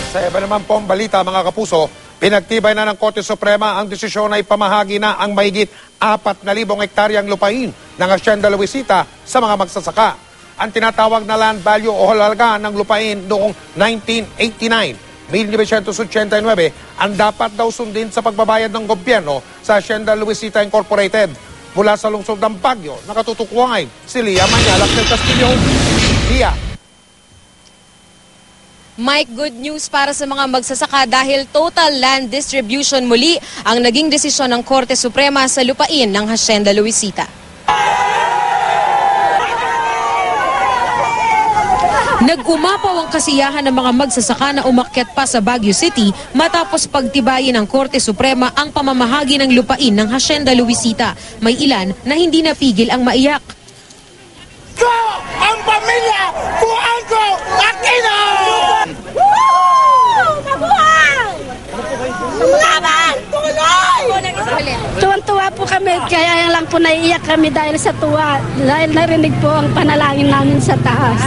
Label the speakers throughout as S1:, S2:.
S1: Sa iba naman pong balita, mga kapuso, pinagtibay na ng Korte Suprema ang desisyon na ipamahagi na ang mahigit 4,000 hektaryang lupain ng Hacienda Luisita sa mga magsasaka. Ang tinatawag na land value o halaga ng lupain noong 1989, 1989, ang dapat daw sundin sa pagbabayad ng gobyerno sa Hacienda Luisita Incorporated. Mula sa lungsod ng Baguio, nakatutukwang si Lia Manyalak del Castillo. Lia.
S2: Mike, good news para sa mga magsasaka dahil total land distribution muli ang naging desisyon ng Korte Suprema sa lupain ng Hacienda Luisita. Nag-umapaw ang kasiyahan ng mga magsasaka na umakyat pa sa Baguio City matapos pagtibayin ng Korte Suprema ang pamamahagi ng lupain ng Hacienda Luisita. May ilan na hindi napigil ang maiyak.
S3: Ko ang pamilya Juanco Aquino! Laban! Tuloy!
S4: Tuwan-tuwa po kami, kaya lang po naiiyak kami dahil sa tuwa. Dahil narinig po ang panalangin namin sa taas.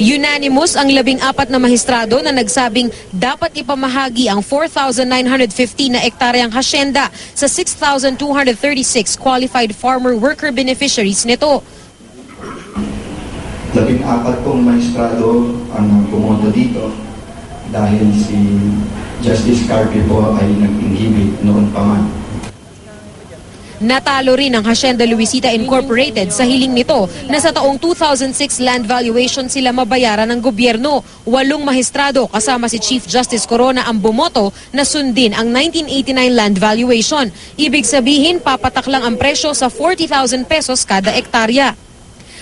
S2: Unanimous ang 14 na mahistrado na nagsabing dapat ipamahagi ang 4,950 na ektaryang hacienda sa 6,236 qualified farmer worker beneficiaries nito.
S5: 14 pong mahistrado ang pumunta dito dahil si Justice Carpio po ay nag-inhibit noon pa man.
S2: Natalo rin ang Hacienda Luisita Incorporated sa hiling nito na sa taong 2006 land valuation sila mabayaran ng gobyerno. 8 mahistrado kasama si Chief Justice Corona ang bumoto na sundin ang 1989 land valuation. Ibig sabihin, papatak lang ang presyo sa 40,000 pesos kada ektarya.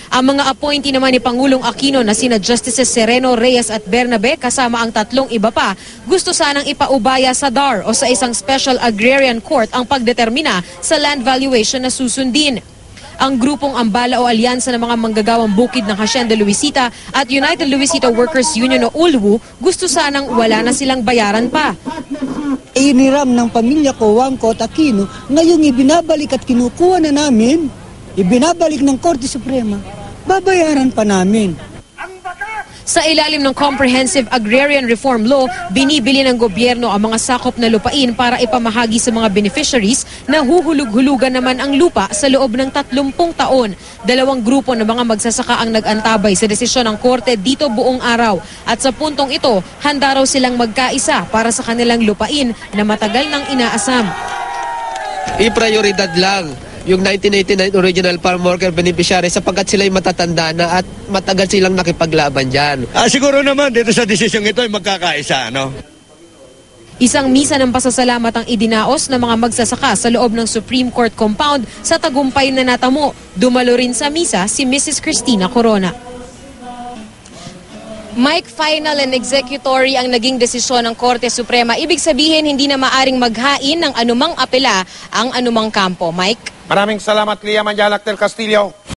S2: Ang mga appointee naman ni Pangulong Aquino na sina Justices Sereno, Reyes at Bernabe kasama ang 3 iba pa, gusto sanang ipaubaya sa DAR o sa isang Special Agrarian Court ang pagdetermina sa land valuation na susundin. Ang grupong Ambala o Alyansa ng mga manggagawang bukid ng Hacienda Luisita at United Luisita Workers Union o ULWU gusto sanang wala na silang bayaran pa.
S6: Iniram ng pamilya ko, Juanco Aquino, ngayong ibinabalik at kinukuha na namin, ibinabalik ng Korte Suprema, babayaran pa namin.
S2: Sa ilalim ng Comprehensive Agrarian Reform Law, binibili ng gobyerno ang mga sakop na lupain para ipamahagi sa mga beneficiaries na huhulug-hulugan naman ang lupa sa loob ng 30 taon. 2 grupo ng mga magsasaka ang nag-antabay sa desisyon ng Korte dito buong araw. At sa puntong ito, handa raw silang magkaisa para sa kanilang lupain na matagal nang inaasam.
S7: I-prioridad lang yung 1989 original farm worker beneficiary sapagkat sila'y matatanda na at matagal silang nakipaglaban dyan.
S8: Siguro naman dito sa desisyong ito ay magkakaisa, no?
S2: Isang misa ng pasasalamat ang idinaos ng mga magsasaka sa loob ng Supreme Court compound sa tagumpay na natamo. Dumalo rin sa misa si Mrs. Cristina Corona. Mike, final and executory ang naging desisyon ng Korte Suprema. Ibig sabihin, hindi na maaring maghain ng anumang apela ang anumang kampo. Mike?
S1: Maraming salamat, Lia Manyalak del Castillo.